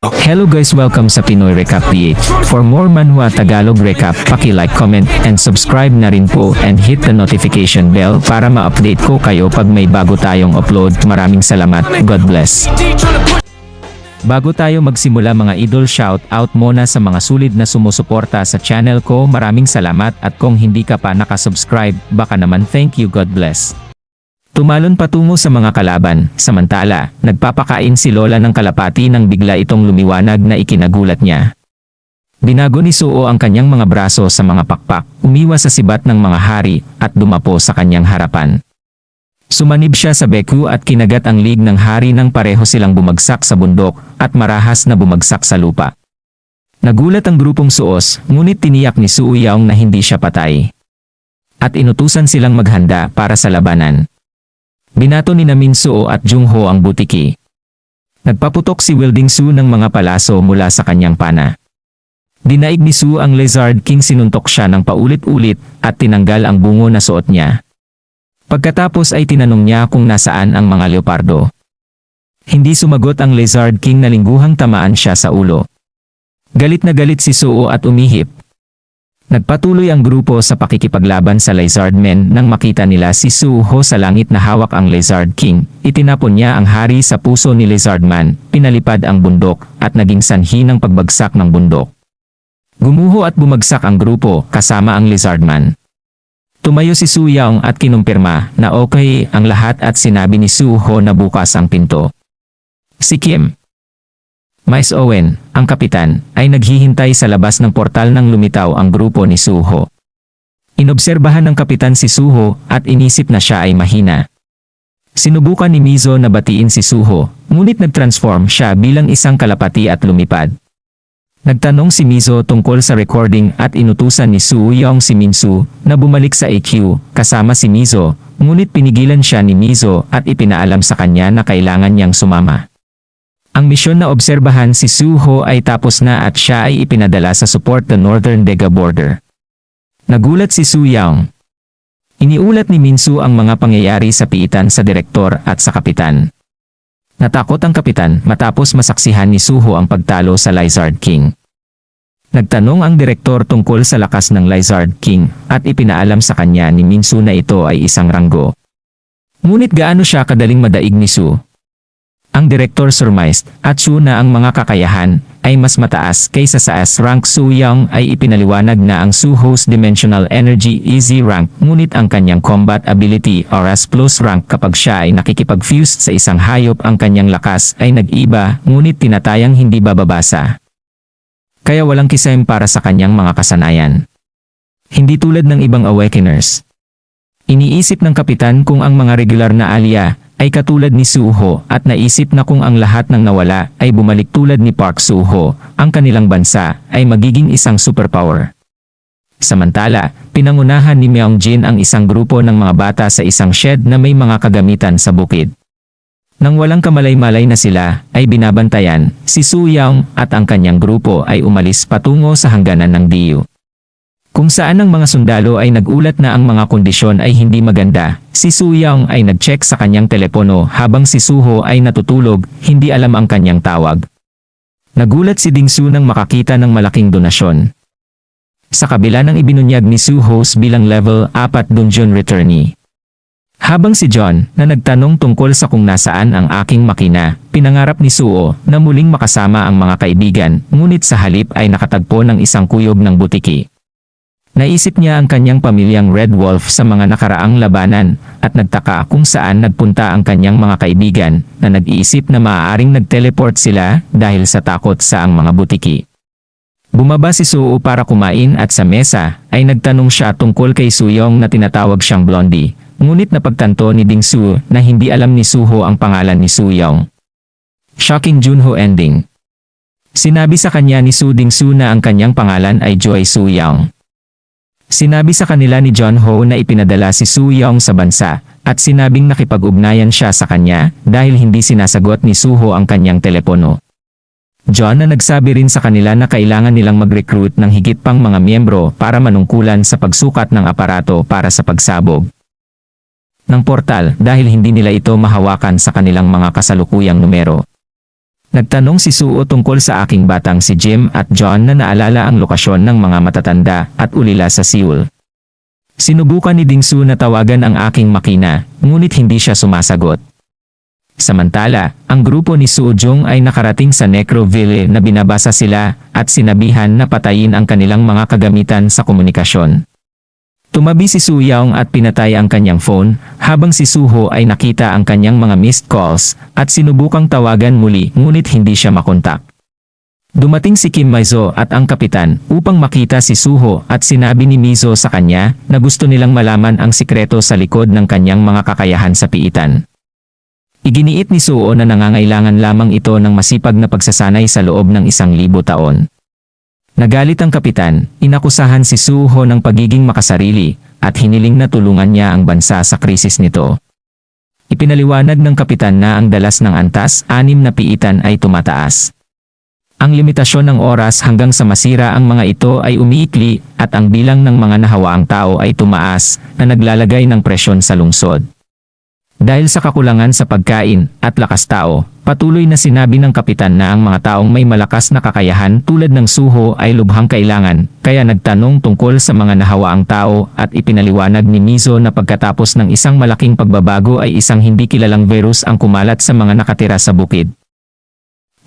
Hello guys, welcome sa Pinoy Recap PH. For more Manhwa Tagalog Recap, paki-like, comment, and subscribe na rin po and hit the notification bell para ma-update ko kayo pag may bago tayong upload. Maraming salamat. God bless. Bago tayo magsimula mga idol, shout out muna sa mga sulit na sumusuporta sa channel ko. Maraming salamat, at kung hindi ka pa nakasubscribe, baka naman. Thank you. God bless. Tumalon patungo sa mga kalaban, samantala, nagpapakain si Lola ng kalapati nang bigla itong lumiwanag na ikinagulat niya. Binago ni Suo ang kanyang mga braso sa mga pakpak, umiwas sa sibat ng mga hari, at dumapo sa kanyang harapan. Sumanib siya sa beku at kinagat ang lig ng hari nang pareho silang bumagsak sa bundok, at marahas na bumagsak sa lupa. Nagulat ang grupong Suos, ngunit tiniyak ni Suo Yaong na hindi siya patay. At inutusan silang maghanda para sa labanan. Binato ni Min Suo at Jung Ho ang butiki. Nagpaputok si Wilding Su ng mga palaso mula sa kanyang pana. Dinaig ni Su ang Lizard King, sinuntok siya ng paulit-ulit at tinanggal ang bungo na suot niya. Pagkatapos ay tinanong niya kung nasaan ang mga leopardo. Hindi sumagot ang Lizard King na lingguhang tamaan siya sa ulo. Galit na galit si Suo at umihip. Nagpatuloy ang grupo sa pakikipaglaban sa Lizard Men nang makita nila si Su Ho sa langit na hawak ang Lizard King. Itinapon niya ang hari sa puso ni Lizard Man, pinalipad ang bundok, at naging sanhi ng pagbagsak ng bundok. Gumuho at bumagsak ang grupo kasama ang Lizard Man. Tumayo si Su Yaong at kinumpirma na okay ang lahat at sinabi ni Su Ho na bukas ang pinto. Si Kim, Mais Owen, ang kapitan, ay naghihintay sa labas ng portal nang lumitaw ang grupo ni Su Ho. Inobserbahan ng kapitan si Su Ho at inisip na siya ay mahina. Sinubukan ni Mizo na batiin si Su Ho, ngunit nag-transform siya bilang isang kalapati at lumipad. Nagtanong si Mizo tungkol sa recording at inutusan ni Su Yaong si Minsu na bumalik sa AQ kasama si Mizo, ngunit pinigilan siya ni Mizo at ipinaalam sa kanya na kailangan niyang sumama. Ang misyon na obserbahan si Su Ho ay tapos na at siya ay ipinadala sa support the Northern Dega border. Nagulat si Su Yaong. Iniulat ni Minsu ang mga pangyayari sa piitan sa direktor at sa kapitan. Natakot ang kapitan matapos masaksihan ni Su Ho ang pagtalo sa Lizard King. Nagtanong ang direktor tungkol sa lakas ng Lizard King at ipinaalam sa kanya ni Minsu na ito ay isang ranggo. Ngunit gaano siya kadaling madaig ni Su? Ang direktor surmised at Su na ang mga kakayahan ay mas mataas kaysa sa S-rank. Su Yaong ay ipinaliwanag na ang Su Ho's Dimensional Energy Easy rank, ngunit ang kanyang combat ability or S plus rank kapag siya ay nakikipag-fuse sa isang hayop, ang kanyang lakas ay nag-iba ngunit tinatayang hindi bababasa. Kaya walang kisame para sa kanyang mga kasanayan. Hindi tulad ng ibang awakeners. Iniisip ng kapitan kung ang mga regular na alya ay katulad ni Su Ho at naisip na kung ang lahat ng nawala ay bumalik tulad ni Park Su Ho, ang kanilang bansa ay magiging isang superpower. Samantala, pinangunahan ni Meong Jin ang isang grupo ng mga bata sa isang shed na may mga kagamitan sa bukid. Nang walang kamalay-malay na sila ay binabantayan, si Su Yaong at ang kanyang grupo ay umalis patungo sa hangganan ng Diyu. Kung saan ang mga sundalo ay nagulat na ang mga kondisyon ay hindi maganda, si Su Yaong ay nag-check sa kanyang telepono habang si Su Ho ay natutulog, hindi alam ang kanyang tawag. Nagulat si Ding Su nang makakita ng malaking donasyon. Sa kabila ng ibinunyag ni Su Ho bilang level 4 dungeon returnee. Habang si John na nagtanong tungkol sa kung nasaan ang aking makina, pinangarap ni Suo na muling makasama ang mga kaibigan, ngunit sa halip ay nakatagpo ng isang kuyog ng butiki. Naisip niya ang kanyang pamilyang Red Wolf sa mga nakaraang labanan at nagtaka kung saan nagpunta ang kanyang mga kaibigan na nag-iisip na maaaring nag-teleport sila dahil sa takot sa ang mga butiki. Bumaba si Suo para kumain at sa mesa ay nagtanong siya tungkol kay Suyong na tinatawag siyang Blondie, ngunit napagtanto ni Ding Su na hindi alam ni Suho ang pangalan ni Suyong. Shocking Junho ending. Sinabi sa kanya ni Su Ding Su na ang kanyang pangalan ay Joy Suyong. Sinabi sa kanila ni John Ho na ipinadala si Su Yaong sa bansa at sinabing nakipag-ugnayan siya sa kanya dahil hindi sinasagot ni Su Ho ang kanyang telepono. John na nagsabi rin sa kanila na kailangan nilang mag-recruit ng higit pang mga miyembro para manungkulan sa pagsukat ng aparato para sa pagsabog ng portal dahil hindi nila ito mahawakan sa kanilang mga kasalukuyang numero. Nagtanong si Suo tungkol sa aking batang si Jim at John na naalala ang lokasyon ng mga matatanda at ulila sa Seoul. Sinubukan ni Dingsu na tawagan ang aking makina, ngunit hindi siya sumasagot. Samantala, ang grupo ni Suojung ay nakarating sa Necroville na binabasa sila at sinabihan na patayin ang kanilang mga kagamitan sa komunikasyon. Tumabi si Suyaong at pinatay ang kanyang phone, habang si Suho ay nakita ang kanyang mga missed calls at sinubukang tawagan muli ngunit hindi siya makontak. Dumating si Kim Mizo at ang kapitan upang makita si Suho at sinabi ni Mizo sa kanya na gusto nilang malaman ang sikreto sa likod ng kanyang mga kakayahan sa piitan. Iginiit ni Suo na nangangailangan lamang ito ng masipag na pagsasanay sa loob ng 1,000 taon. Nagalit ang kapitan, inakusahan si Suho ng pagiging makasarili, at hiniling na tulungan niya ang bansa sa krisis nito. Ipinaliwanag ng kapitan na ang dalas ng antas, 6 na piitan ay tumataas. Ang limitasyon ng oras hanggang sa masira ang mga ito ay umiikli, at ang bilang ng mga nahawaang tao ay tumaas, na naglalagay ng presyon sa lungsod. Dahil sa kakulangan sa pagkain at lakas tao, patuloy na sinabi ng kapitan na ang mga taong may malakas na kakayahan tulad ng Suho ay lubhang kailangan, kaya nagtanong tungkol sa mga nahawaang tao at ipinaliwanag ni Mizo na pagkatapos ng isang malaking pagbabago ay isang hindi kilalang virus ang kumalat sa mga nakatira sa bukid.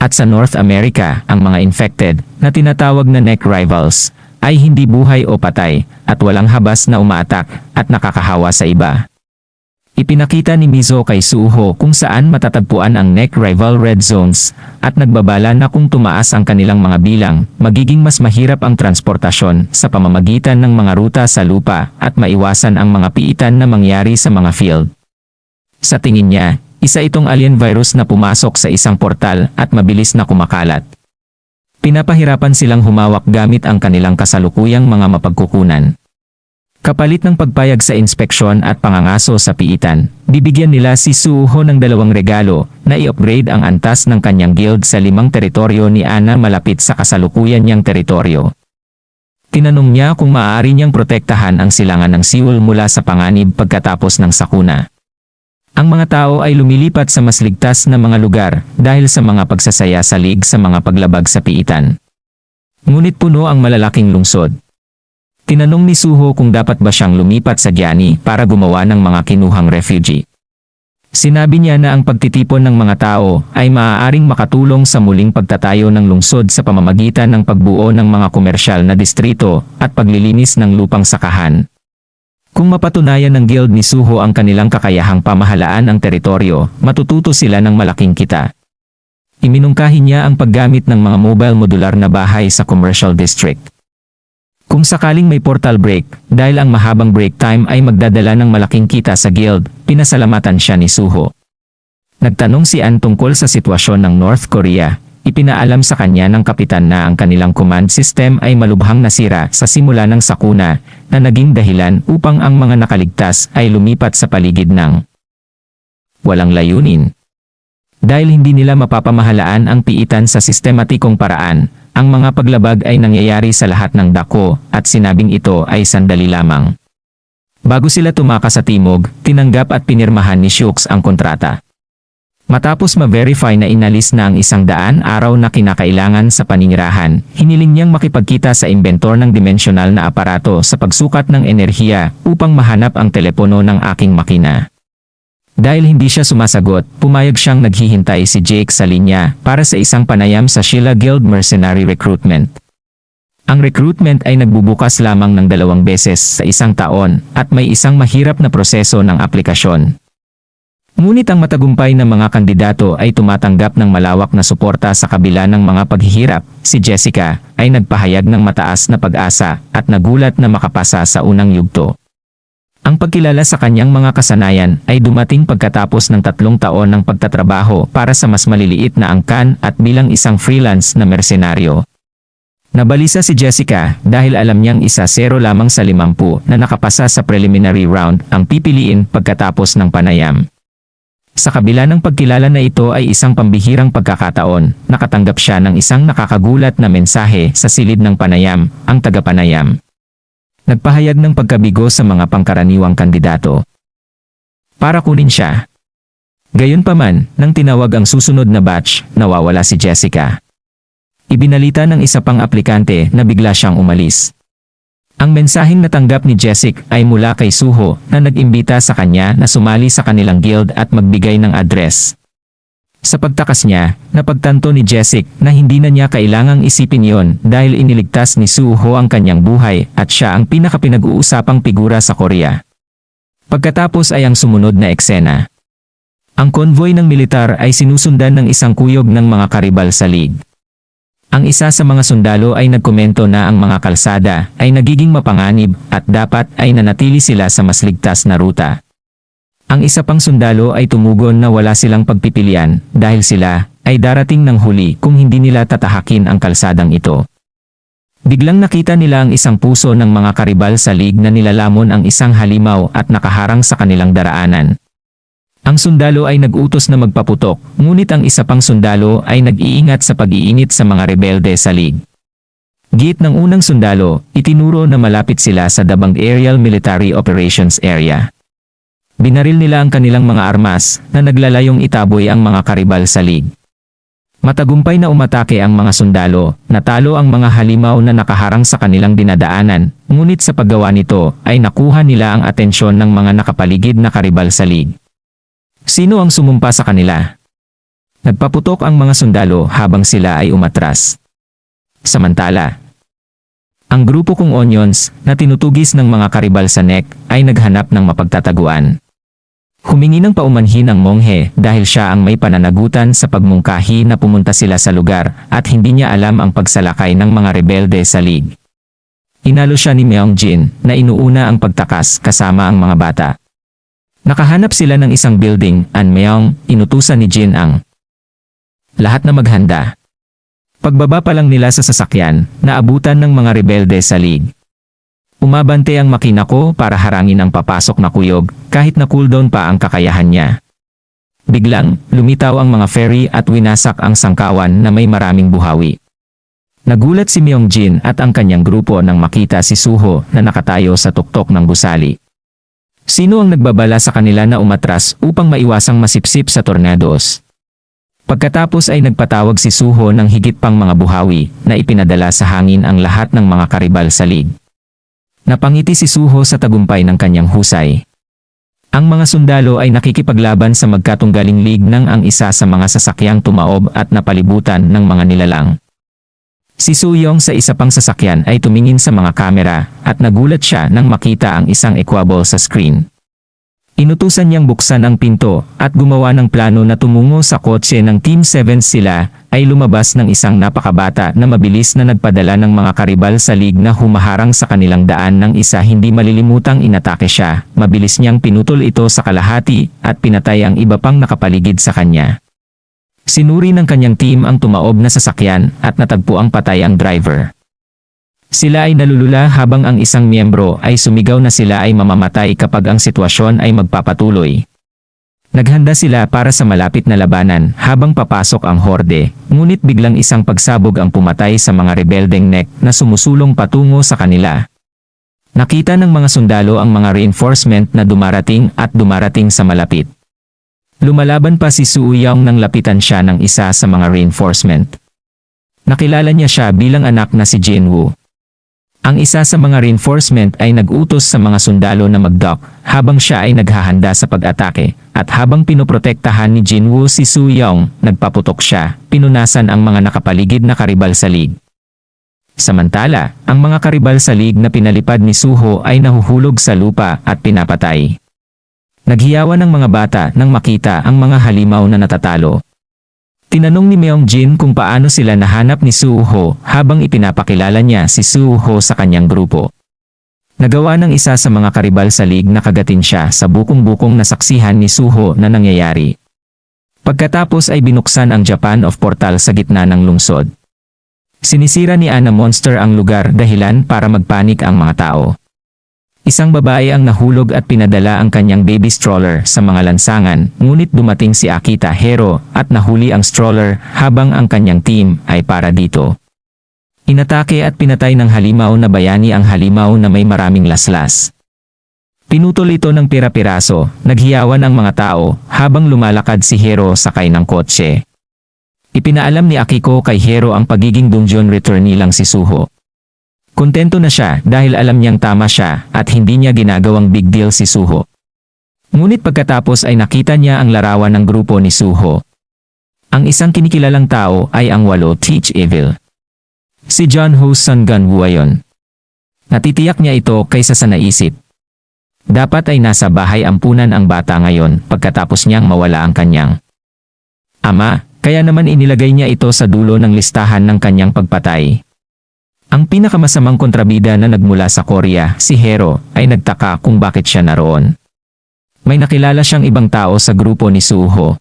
At sa North America, ang mga infected, na tinatawag na neck rivals, ay hindi buhay o patay, at walang habas na umaatak at nakakahawa sa iba. Ipinakita ni Mizo kay Suho kung saan matatagpuan ang neck rival red zones at nagbabala na kung tumaas ang kanilang mga bilang, magiging mas mahirap ang transportasyon sa pamamagitan ng mga ruta sa lupa at maiwasan ang mga piitan na mangyari sa mga field. Sa tingin niya, isa itong alien virus na pumasok sa isang portal at mabilis na kumakalat. Pinapahirapan silang humawak gamit ang kanilang kasalukuyang mga mapagkukunan. Kapalit ng pagpayag sa inspeksyon at pangangaso sa piitan, bibigyan nila si Suho ng 2 regalo na i-upgrade ang antas ng kanyang guild sa 5 teritoryo ni Ana malapit sa kasalukuyan niyang teritoryo. Tinanong niya kung maaari niyang protektahan ang silangan ng Seoul mula sa panganib pagkatapos ng sakuna. Ang mga tao ay lumilipat sa mas ligtas na mga lugar dahil sa mga pagsasaya sa lig sa mga paglabag sa piitan. Ngunit puno ang malalaking lungsod. Tinanong ni Suho kung dapat ba siyang lumipat sa Gianni para gumawa ng mga kinuhang refugee. Sinabi niya na ang pagtitipon ng mga tao ay maaaring makatulong sa muling pagtatayo ng lungsod sa pamamagitan ng pagbuo ng mga komersyal na distrito at paglilinis ng lupang sakahan. Kung mapatunayan ng guild ni Suho ang kanilang kakayahang pamahalaan ang teritoryo, matututo sila ng malaking kita. Iminungkahi niya ang paggamit ng mga mobile modular na bahay sa commercial district. Kung sakaling may portal break, dahil ang mahabang break time ay magdadala ng malaking kita sa guild, pinasalamatan siya ni Suho. Nagtanong si An tungkol sa sitwasyon ng North Korea, ipinaalam sa kanya ng kapitan na ang kanilang command system ay malubhang nasira sa simula ng sakuna, na naging dahilan upang ang mga nakaligtas ay lumipat sa paligid ng walang layunin. Dahil hindi nila mapapamahalaan ang piitan sa sistematikong paraan, ang mga paglabag ay nangyayari sa lahat ng dako at sinabing ito ay sandali lamang. Bago sila tumakas sa timog, tinanggap at pinirmahan ni Shooks ang kontrata. Matapos ma-verify na inalis na ang 100 araw na kinakailangan sa paninirahan, hiniling niyang makipagkita sa inventor ng dimensional na aparato sa pagsukat ng enerhiya upang mahanap ang telepono ng aking makina. Dahil hindi siya sumasagot, pumayag siyang naghihintay si Jake sa linya para sa isang panayam sa Sheila Guild Mercenary Recruitment. Ang recruitment ay nagbubukas lamang ng 2 beses sa 1 taon at may isang mahirap na proseso ng aplikasyon. Ngunit ang matagumpay na mga kandidato ay tumatanggap ng malawak na suporta sa kabila ng mga paghihirap. Si Jessica ay nagpahayag ng mataas na pag-asa at nagulat na makapasa sa unang yugto. Ang pagkilala sa kanyang mga kasanayan ay dumating pagkatapos ng 3 taon ng pagtatrabaho para sa mas maliliit na angkan at bilang isang freelance na mersenaryo. Nabalisa si Jessica dahil alam niyang 1-0 lamang sa 50 na nakapasa sa preliminary round ang pipiliin pagkatapos ng panayam. Sa kabila ng pagkilala na ito ay isang pambihirang pagkakataon, nakatanggap siya ng isang nakakagulat na mensahe sa silid ng panayam, ang tagapanayam. Nagpahayag ng pagkabigo sa mga pangkaraniwang kandidato. Para kunin siya. Gayunpaman, nang tinawag ang susunod na batch, nawawala si Jessica. Ibinalita ng isa pang aplikante na bigla siyang umalis. Ang mensaheng natanggap ni Jessica ay mula kay Suho na nag-imbita sa kanya na sumali sa kanilang guild at magbigay ng address. Sa pagtakas niya, napagtanto ni Jessica na hindi na niya kailangang isipin yon dahil iniligtas ni Suho ang kanyang buhay at siya ang pinakapinag-uusapang figura sa Korea. Pagkatapos ay ang sumunod na eksena. Ang konvoy ng militar ay sinusundan ng isang kuyog ng mga karibal sa League. Ang isa sa mga sundalo ay nagkomento na ang mga kalsada ay nagiging mapanganib at dapat ay nanatili sila sa mas ligtas na ruta. Ang isa pang sundalo ay tumugon na wala silang pagpipilian dahil sila ay darating ng huli kung hindi nila tatahakin ang kalsadang ito. Biglang nakita nila ang isang puso ng mga karibal sa League na nilalamon ang isang halimaw at nakaharang sa kanilang daraanan. Ang sundalo ay nag-utos na magpaputok, ngunit ang isa pang sundalo ay nag-iingat sa pag-iinit sa mga rebelde sa League. Giit ng unang sundalo, itinuro na malapit sila sa Dabang Aerial Military Operations Area. Binaril nila ang kanilang mga armas na naglalayong itaboy ang mga karibal sa League. Matagumpay na umatake ang mga sundalo, natalo ang mga halimaw na nakaharang sa kanilang dinadaanan, ngunit sa paggawa nito ay nakuha nila ang atensyon ng mga nakapaligid na karibal sa League. Sino ang sumumpa sa kanila? Nagpaputok ang mga sundalo habang sila ay umatras. Samantala, ang grupo kong Onions na tinutugis ng mga karibal sa NEC ay naghanap ng mapagtataguan. Humingi ng paumanhin ang monghe dahil siya ang may pananagutan sa pagmungkahi na pumunta sila sa lugar at hindi niya alam ang pagsalakay ng mga rebelde sa League. Inalo siya ni Myeongjin na inuuna ang pagtakas kasama ang mga bata. Nakahanap sila ng isang building, Anmeong, inutusan ni Jin ang lahat na maghanda. Pagbaba pa lang nila sa sasakyan, naabutan ng mga rebelde sa League. Umabante ang makina ko para harangin ang papasok na kuyog, kahit na cooldown pa ang kakayahan niya. Biglang, lumitaw ang mga ferry at winasak ang sangkawan na may maraming buhawi. Nagulat si Myeongjin at ang kanyang grupo nang makita si Suho na nakatayo sa tuktok ng gusali. Sino ang nagbabala sa kanila na umatras upang maiwasang masipsip sa tornados? Pagkatapos ay nagpatawag si Suho ng higit pang mga buhawi na ipinadala sa hangin ang lahat ng mga karibal sa League. Napangiti si Suho sa tagumpay ng kanyang husay. Ang mga sundalo ay nakikipaglaban sa magkatunggaling League nang ang isa sa mga sasakyang tumaob at napalibutan ng mga nilalang. Si Suyong sa isa pang sasakyan ay tumingin sa mga kamera at nagulat siya nang makita ang isang equable sa screen. Inutusan niyang buksan ang pinto at gumawa ng plano na tumungo sa kotse ng Team 7. Sila ay lumabas ng isang napakabata na mabilis na nagpadala ng mga karibal sa League na humaharang sa kanilang daan ng isa hindi malilimutang inatake siya. Mabilis niyang pinutol ito sa kalahati at pinatay ang iba pang nakapaligid sa kanya. Sinuri ng kanyang team ang tumaob na sasakyan at natagpuang patay ang driver. Sila ay nalulula habang ang isang miyembro ay sumigaw na sila ay mamamatay kapag ang sitwasyon ay magpapatuloy. Naghanda sila para sa malapit na labanan habang papasok ang horde, ngunit biglang isang pagsabog ang pumatay sa mga rebeldeng NEC na sumusulong patungo sa kanila. Nakita ng mga sundalo ang mga reinforcement na dumarating sa malapit. Lumalaban pa si Suyong nang lapitan siya ng isa sa mga reinforcement. Nakilala niya siya bilang anak na si Jinwoo. Ang isa sa mga reinforcement ay nag-utos sa mga sundalo na mag-dock habang siya ay naghahanda sa pag-atake, at habang pinoprotektahan ni Jinwoo si Suyong, nagpaputok siya, pinunasan ang mga nakapaligid na karibal sa League. Samantala, ang mga karibal sa League na pinalipad ni Suho ay nahuhulog sa lupa at pinapatay. Naghiyawan ng mga bata nang makita ang mga halimaw na natatalo. Tinanong ni Myeongjin kung paano sila nahanap ni Suho habang ipinapakilala niya si Suho sa kanyang grupo. Nagawa ng isa sa mga karibal sa League na kagatin siya sa bukong-bukong nasaksihan ni Suho na nangyayari. Pagkatapos ay binuksan ang Japan of Portal sa gitna ng lungsod. Sinisira ni Anna Monster ang lugar dahilan para magpanik ang mga tao. Isang babae ang nahulog at pinadala ang kanyang baby stroller sa mga lansangan, ngunit dumating si Akita Hero at nahuli ang stroller habang ang kanyang team ay para dito. Inatake at pinatay ng halimaw na bayani ang halimaw na may maraming laslas. Pinutol ito ng pira-piraso, naghiyawan ang mga tao habang lumalakad si Hero sakay ng kotse. Ipinaalam ni Akiko kay Hero ang pagiging dungeon returnee lang si Suho. Kontento na siya dahil alam niyang tama siya at hindi niya ginagawang big deal si Suho. Ngunit pagkatapos ay nakita niya ang larawan ng grupo ni Suho. Ang isang kinikilalang tao ay ang walo Teach Evil. Si John Ho's son Gunwoo ayon. Natitiyak niya ito kaysa sa naisip. Dapat ay nasa bahay ampunan ang bata ngayon pagkatapos niyang mawala ang kanyang ama, kaya naman inilagay niya ito sa dulo ng listahan ng kanyang pagpatay. Ang pinakamasamang kontrabida na nagmula sa Korea, si Hero, ay nagtaka kung bakit siya naroon. May nakilala siyang ibang tao sa grupo ni Suho.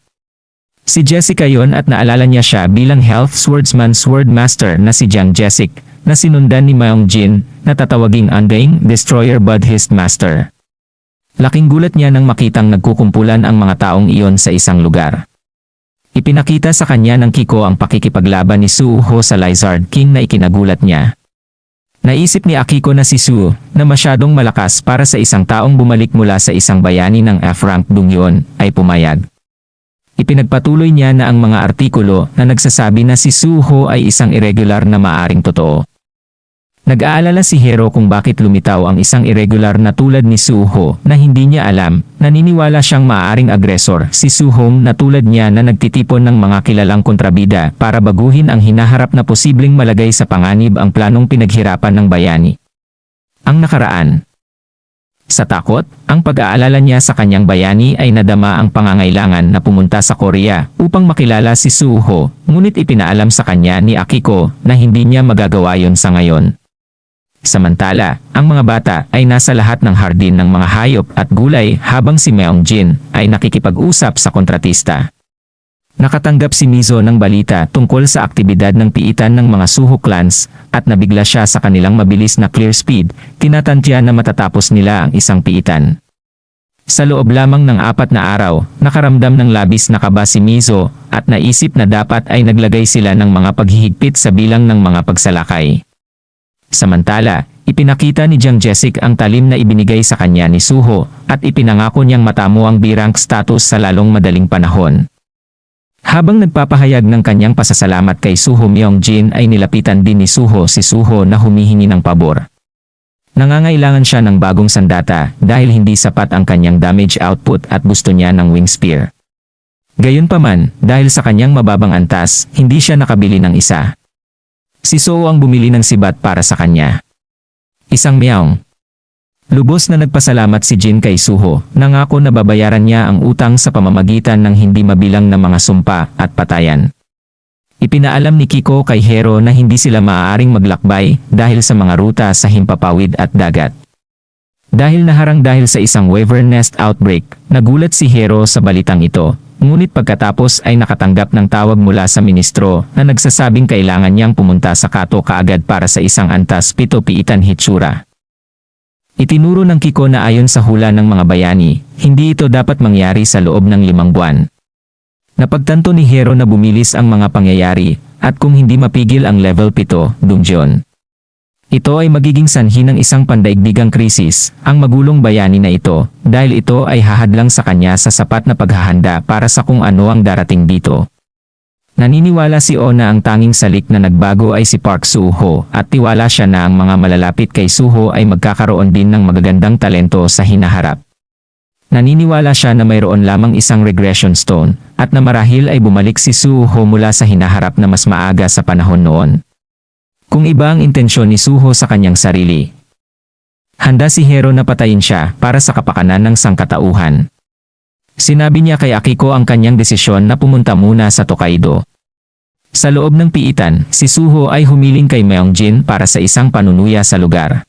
Si Jessica yon at naalala niya siya bilang health swordsman swordmaster na si Jang Jessic, na sinundan ni Myung Jin, na tatawaging Undying Destroyer Buddhist Master. Laking gulat niya nang makitang nagkukumpulan ang mga taong iyon sa isang lugar. Ipinakita sa kanya ng Kiko ang pakikipaglaban ni Suho sa Lizard King na ikinagulat niya. Naisip ni Akiko na si Suho, na masyadong malakas para sa isang taong bumalik mula sa isang bayani ng F-rank Dongyeon, ay pumayag. Ipinagpatuloy niya na ang mga artikulo na nagsasabi na si Suho ay isang irregular na maaring totoo. Nag-aalala si Hero kung bakit lumitaw ang isang irregular na tulad ni Suho na hindi niya alam, naniniwala siyang maaaring agresor si Suhong na tulad niya na nagtitipon ng mga kilalang kontrabida para baguhin ang hinaharap na posibleng malagay sa panganib ang planong pinaghirapan ng bayani. Ang nakaraan. Sa takot, ang pag-aalala niya sa kanyang bayani ay nadama ang pangangailangan na pumunta sa Korea upang makilala si Suho, ngunit ipinaalam sa kanya ni Akiko na hindi niya magagawa yon sa ngayon. Samantala, ang mga bata ay nasa lahat ng hardin ng mga hayop at gulay habang si Myung Jin ay nakikipag-usap sa kontratista. Nakatanggap si Mizo ng balita tungkol sa aktibidad ng piitan ng mga Suho clans at nabigla siya sa kanilang mabilis na clear speed, tinatantya na matatapos nila ang isang piitan. Sa loob lamang ng 4 na araw, nakaramdam ng labis na kaba si Mizo at naisip na dapat ay naglagay sila ng mga paghihigpit sa bilang ng mga pagsalakay. Samantala, ipinakita ni Jang Jessic ang talim na ibinigay sa kanya ni Suho at ipinangako niyang matamo ang B-rank status sa lalong madaling panahon. Habang nagpapahayag ng kanyang pasasalamat kay Suho, Myung Jin ay nilapitan din ni Suho si Suho na humihingi ng pabor. Nangangailangan siya ng bagong sandata dahil hindi sapat ang kanyang damage output at gusto niya ng wing spear. Gayunpaman, dahil sa kanyang mababang antas, hindi siya nakabili ng isa. Si Suho ang bumili ng sibat para sa kanya. Isang Myung. Lubos na nagpasalamat si Jin kay Suho, nangako na babayaran niya ang utang sa pamamagitan ng hindi mabilang na mga sumpa at patayan. Ipinaalam ni Kiko kay Hero na hindi sila maaaring maglakbay dahil sa mga ruta sa himpapawid at dagat. Dahil naharang dahil sa isang Wyvern Nest outbreak, nagulat si Hero sa balitang ito. Ngunit pagkatapos ay nakatanggap ng tawag mula sa ministro na nagsasabing kailangan niyang pumunta sa Kato kaagad para sa isang antas pito-piitan hitsura. Itinuro ng Kiko na ayon sa hula ng mga bayani, hindi ito dapat mangyari sa loob ng 5 buwan. Napagtanto ni Hero na bumilis ang mga pangyayari at kung hindi mapigil ang level 7, Dongyeon. Ito ay magiging sanhi ng isang pandaigdigang krisis, ang magulong bayani na ito, dahil ito ay hahadlang sa kanya sa sapat na paghahanda para sa kung ano ang darating dito. Naniniwala si O na ang tanging salik na nagbago ay si Park Suho at tiwala siya na ang mga malalapit kay Suho ay magkakaroon din ng magagandang talento sa hinaharap. Naniniwala siya na mayroon lamang isang regression stone at na marahil ay bumalik si Suho mula sa hinaharap na mas maaga sa panahon noon. Kung iba ang intensyon ni Suho sa kanyang sarili, handa si Hero na patayin siya para sa kapakanan ng sangkatauhan. Sinabi niya kay Akiko ang kanyang desisyon na pumunta muna sa Tokaido. Sa loob ng piitan, si Suho ay humiling kay Myung Jin para sa isang panunuya sa lugar.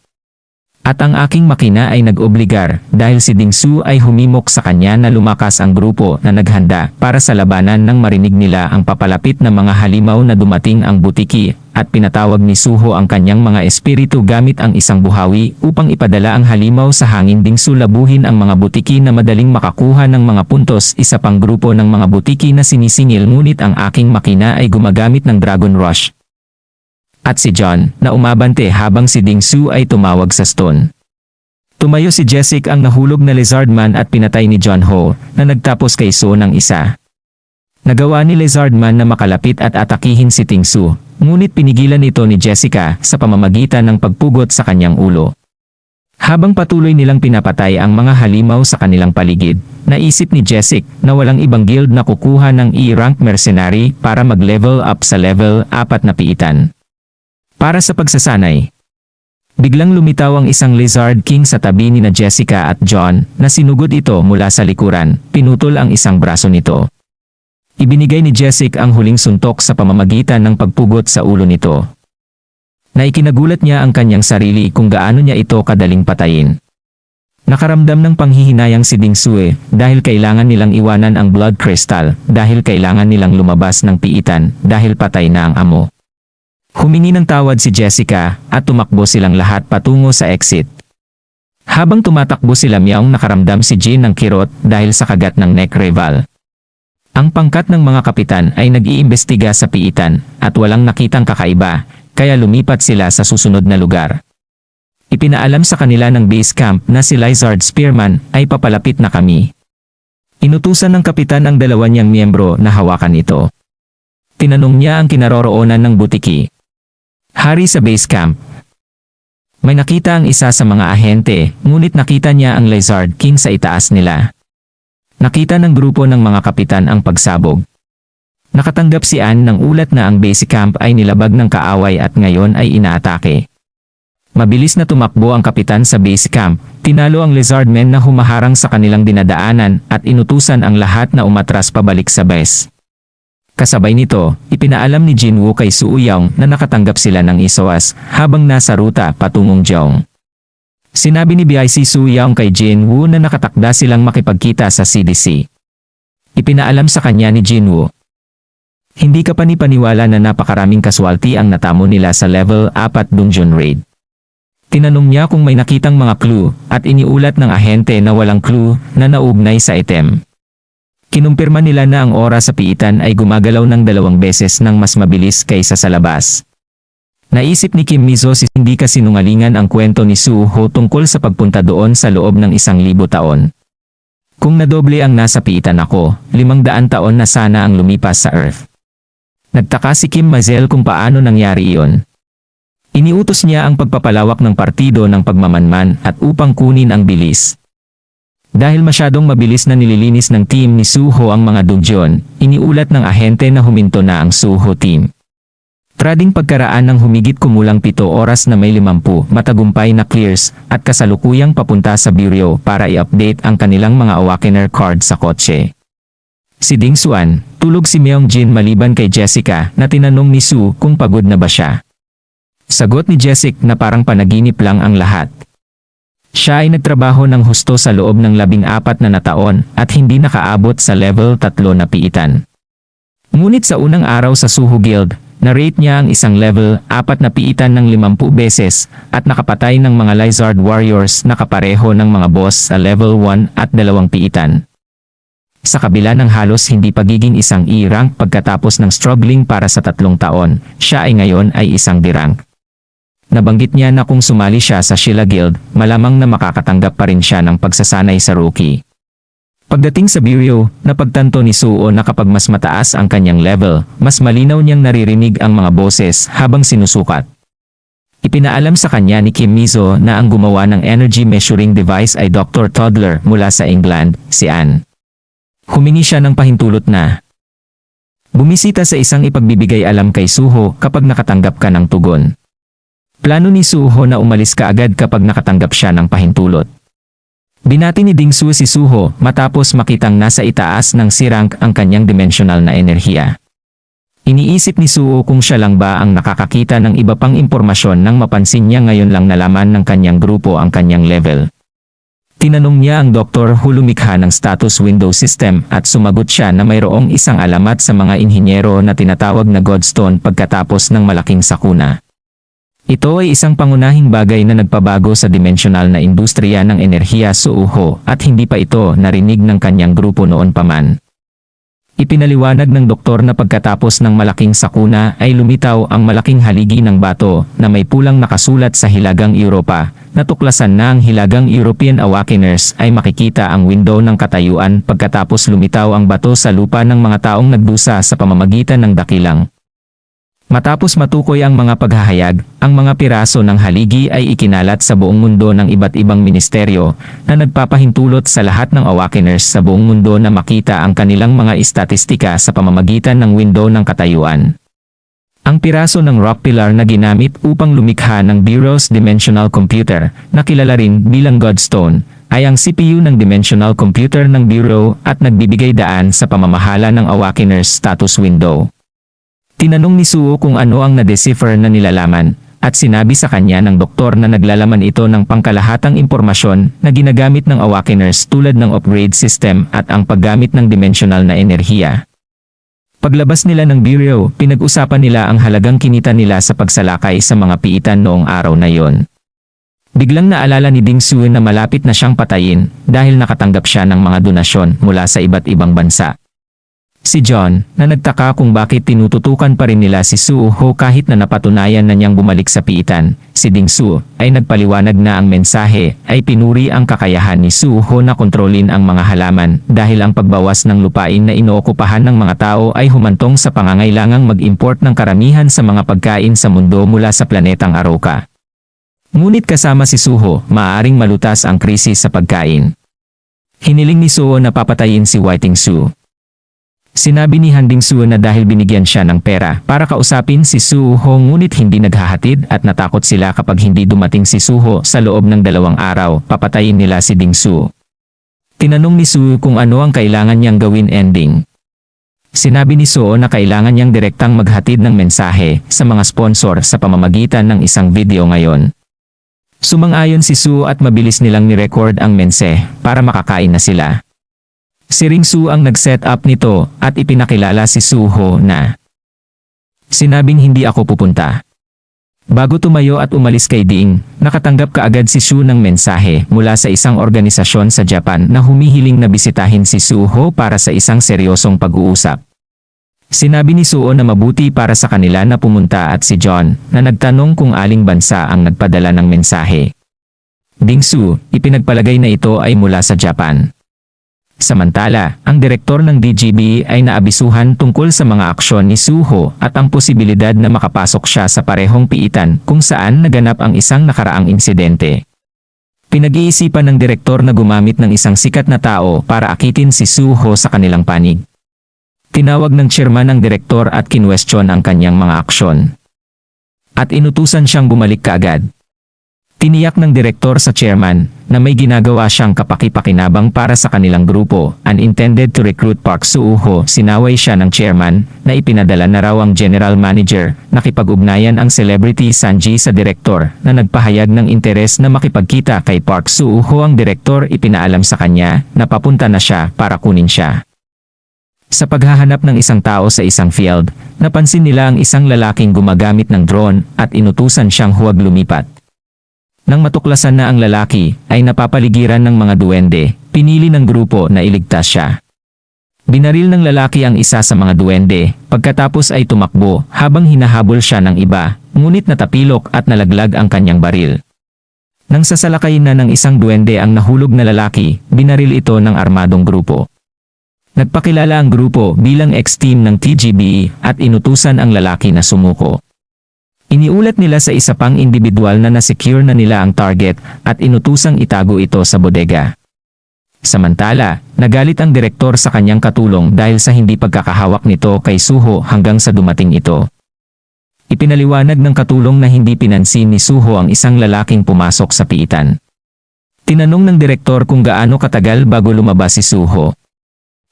At ang aking makina ay nag-obligar dahil si Dingsu ay humimok sa kanya na lumakas ang grupo na naghanda para sa labanan nang marinig nila ang papalapit na mga halimaw na dumating ang butiki at pinatawag ni Suho ang kanyang mga espiritu gamit ang isang buhawi upang ipadala ang halimaw sa hangin. Dingsu labuhin ang mga butiki na madaling makakuha ng mga puntos. Isa pang grupo ng mga butiki na sinisingil ngunit ang aking makina ay gumagamit ng Dragon Rush. At si John, na umabante habang si Dingsu ay tumawag sa stone. Tumayo si Jessic ang nahulog na Lizardman at pinatay ni John Ho na nagtapos kay Su ng isa. Nagawa ni Lizardman na makalapit at atakihin si Ting Su, ngunit pinigilan ito ni Jessica sa pamamagitan ng pagpugot sa kanyang ulo. Habang patuloy nilang pinapatay ang mga halimaw sa kanilang paligid, naisip ni Jessic na walang ibang guild na kukuha ng E-rank mercenary para mag-level up sa level 4 na piitan. Para sa pagsasanay, biglang lumitaw ang isang Lizard King sa tabi ni na Jessica at John na sinugod ito mula sa likuran, pinutol ang isang braso nito. Ibinigay ni Jessic ang huling suntok sa pamamagitan ng pagpugot sa ulo nito. Naikinagulat niya ang kanyang sarili kung gaano niya ito kadaling patayin. Nakaramdam ng panghihinayang si Ding Sue dahil kailangan nilang iwanan ang blood crystal dahil kailangan nilang lumabas ng piitan dahil patay na ang amo. Humingi ng tawad si Jessica at tumakbo silang lahat patungo sa exit. Habang tumatakbo sila, Myaong nakaramdam si Jin ng kirot dahil sa kagat ng neck rival. Ang pangkat ng mga kapitan ay nag-iimbestiga sa piitan at walang nakitang kakaiba, kaya lumipat sila sa susunod na lugar. Ipinaalam sa kanila ng base camp na si Lizard Spearman ay papalapit na kami. Inutusan ng kapitan ang dalawa niyang miyembro na hawakan ito. Tinanong niya ang kinaroroonan ng butiki. Hari sa base camp. May nakita ang isa sa mga ahente, ngunit nakita niya ang Lizard King sa itaas nila. Nakita ng grupo ng mga kapitan ang pagsabog. Nakatanggap si Ann ng ulat na ang base camp ay nilabag ng kaaway at ngayon ay inaatake. Mabilis na tumakbo ang kapitan sa base camp, tinalo ang Lizardmen na humaharang sa kanilang dinadaanan at inutusan ang lahat na umatras pabalik sa base. Kasabay nito, ipinaalam ni Jinwoo kay Su Uyong na nakatanggap sila ng ISOAS habang nasa ruta patungong Jeong. Sinabi ni BIC Su Uyong kay Jinwoo na nakatakda silang makipagkita sa CDC. Ipinaalam sa kanya ni Jinwoo. Hindi ka panipaniwala na napakaraming casualty ang natamo nila sa level 4 dungeon raid. Tinanong niya kung may nakitang mga clue at iniulat ng ahente na walang clue na naugnay sa item. Kinumpirma nila na ang oras sa piitan ay gumagalaw ng 2 beses ng mas mabilis kaysa sa labas. Naisip ni Kim Mizo si hindi kasinungalingan ang kwento ni Su Ho tungkol sa pagpunta doon sa loob ng 1,000 taon. Kung nadoble ang nasa piitan ako, 500 taon na sana ang lumipas sa Earth. Nagtaka si Kim Mazel kung paano nangyari iyon. Iniutos niya ang pagpapalawak ng partido ng pagmamanman at upang kunin ang bilis. Dahil masyadong mabilis na nililinis ng team ni Suho ang mga dungeon, iniulat ng ahente na huminto na ang Suho team. Trading pagkaraan ng humigit kumulang 7 oras na may 50 matagumpay na clears at kasalukuyang papunta sa bureau para i-update ang kanilang mga awakener card sa kotse. Si Ding Xuan, tulog si Myeong Jin maliban kay Jessica na tinanong ni Su kung pagod na ba siya. Sagot ni Jessica na parang panaginip lang ang lahat. Siya ay nagtrabaho ng husto sa loob ng 14 na taon at hindi nakaabot sa level 3 na piitan. Ngunit sa unang araw sa Suho Guild, na-rate niya ang isang level 4 na piitan ng 50 beses at nakapatay ng mga Lizard Warriors na kapareho ng mga boss sa level 1 at 2 piitan. Sa kabila ng halos hindi pagiging isang E-rank pagkatapos ng struggling para sa 3 taon, siya ay ngayon ay isang D-rank. Nabanggit niya na kung sumali siya sa Sheila Guild, malamang na makakatanggap pa rin siya ng pagsasanay sa rookie. Pagdating sa bureau, napagtanto ni Suo na kapag mas mataas ang kanyang level, mas malinaw niyang naririnig ang mga boses habang sinusukat. Ipinaalam sa kanya ni Kim Mizo na ang gumawa ng energy measuring device ay Dr. Toddler mula sa England, si Ann. Humingi siya ng pahintulot na bumisita sa isang ipagbibigay alam kay Suho kapag nakatanggap ka ng tugon. Plano ni Suho na umalis kaagad kapag nakatanggap siya ng pahintulot. Binati ni Dingsu si Suho matapos makitang nasa itaas ng C-rank ang kanyang dimensional na enerhiya. Iniisip ni Suho kung siya lang ba ang nakakakita ng iba pang impormasyon nang mapansin niya ngayon lang nalaman ng kanyang grupo ang kanyang level. Tinanong niya ang doktor hulumikha ng status window system at sumagot siya na mayroong isang alamat sa mga inhinyero na tinatawag na Godstone pagkatapos ng malaking sakuna. Ito ay isang pangunahing bagay na nagpabago sa dimensional na industriya ng enerhiya sa Uho at hindi pa ito narinig ng kanyang grupo noon pa man. Ipinaliwanag ng doktor na pagkatapos ng malaking sakuna ay lumitaw ang malaking haligi ng bato na may pulang nakasulat sa Hilagang Europa natuklasan na ang hilagang European Awakeners ay makikita ang window ng katayuan pagkatapos lumitaw ang bato sa lupa ng mga taong nagdusa sa pamamagitan ng dakilang. Matapos matukoy ang mga paghahayag, ang mga piraso ng haligi ay ikinalat sa buong mundo ng iba't ibang ministeryo na nagpapahintulot sa lahat ng Awakeners sa buong mundo na makita ang kanilang mga istatistika sa pamamagitan ng window ng katayuan. Ang piraso ng rock pillar na ginamit upang lumikha ng Bureau's Dimensional Computer, na kilala rin bilang Godstone, ay ang CPU ng Dimensional Computer ng Bureau at nagbibigay daan sa pamamahala ng Awakeners status window. Tinanong ni Suo kung ano ang na-decipher na nilalaman, at sinabi sa kanya ng doktor na naglalaman ito ng pangkalahatang impormasyon na ginagamit ng Awakeners tulad ng upgrade system at ang paggamit ng dimensional na enerhiya. Paglabas nila ng Bureau, pinag-usapan nila ang halagang kinita nila sa pagsalakay sa mga piitan noong araw na yon. Biglang naalala ni Ding Su na malapit na siyang patayin dahil nakatanggap siya ng mga donasyon mula sa iba't ibang bansa. Si John, na nagtaka kung bakit tinututukan pa rin nila si Suho kahit na napatunayan na niyang bumalik sa piitan, si Ding Su, ay nagpaliwanag na ang mensahe ay pinuri ang kakayahan ni Suho na kontrolin ang mga halaman dahil ang pagbawas ng lupain na inookupahan ng mga tao ay humantong sa pangangailangang mag-import ng karamihan sa mga pagkain sa mundo mula sa planetang Aroka. Ngunit kasama si Suho, maaaring malutas ang krisis sa pagkain. Hiniling ni Suho na papatayin si Whiting Su. Sinabi ni Handing Su na dahil binigyan siya ng pera para kausapin si Suho ngunit hindi naghahatid at natakot sila kapag hindi dumating si Suho sa loob ng 2 araw, papatayin nila si Ding Su. Tinanong ni Su kung ano ang kailangan niyang gawin ending. Sinabi ni Suho na kailangan niyang direktang maghatid ng mensahe sa mga sponsor sa pamamagitan ng isang video ngayon. Sumang-ayon si Su at mabilis nilang ni-record ang mensahe para makakain na sila. Si Ring Su ang nag-set up nito at ipinakilala si Suho na sinabing hindi ako pupunta. Bago tumayo at umalis kay Ding, nakatanggap kaagad si Su ng mensahe mula sa isang organisasyon sa Japan na humihiling na bisitahin si Suho para sa isang seryosong pag-uusap. Sinabi ni Suho na mabuti para sa kanila na pumunta at si John, na nagtanong kung aling bansa ang nagpadala ng mensahe. Ding Su, ipinagpalagay na ito ay mula sa Japan. Samantala, ang direktor ng DGB ay naabisuhan tungkol sa mga aksyon ni Suho at ang posibilidad na makapasok siya sa parehong piitan kung saan naganap ang isang nakaraang insidente. Pinag-iisipan ng direktor na gumamit ng isang sikat na tao para akitin si Suho sa kanilang panig. Tinawag ng chairman ang direktor at kinwestiyon ang kanyang mga aksyon. At inutusan siyang bumalik kaagad. Tiniyak ng direktor sa chairman na may ginagawa siyang kapaki-pakinabang para sa kanilang grupo, and intended to recruit Park Suho. Sinaway siya ng chairman na ipinadala na raw ang general manager. Nakipag-ugnayan ang celebrity Sanji sa direktor na nagpahayag ng interes na makipagkita kay Park Suho. Ang direktor ipinaalam sa kanya na papunta na siya para kunin siya. Sa paghahanap ng isang tao sa isang field, napansin nila ang isang lalaking gumagamit ng drone at inutusan siyang huwag lumipat. Nang matuklasan na ang lalaki ay napapaligiran ng mga duwende, pinili ng grupo na iligtas siya. Binaril ng lalaki ang isa sa mga duwende, pagkatapos ay tumakbo habang hinahabol siya ng iba, ngunit natapilok at nalaglag ang kanyang baril. Nang sasalakayin na ng isang duwende ang nahulog na lalaki, binaril ito ng armadong grupo. Nagpakilala ang grupo bilang ex-team ng TGB at inutusan ang lalaki na sumuko. Iniulat nila sa isa pang individual na nasecure na nila ang target at inutusang itago ito sa bodega. Samantala, nagalit ang direktor sa kanyang katulong dahil sa hindi pagkakahawak nito kay Suho hanggang sa dumating ito. Ipinaliwanag ng katulong na hindi pinansin ni Suho ang isang lalaking pumasok sa piitan. Tinanong ng direktor kung gaano katagal bago lumabas si Suho.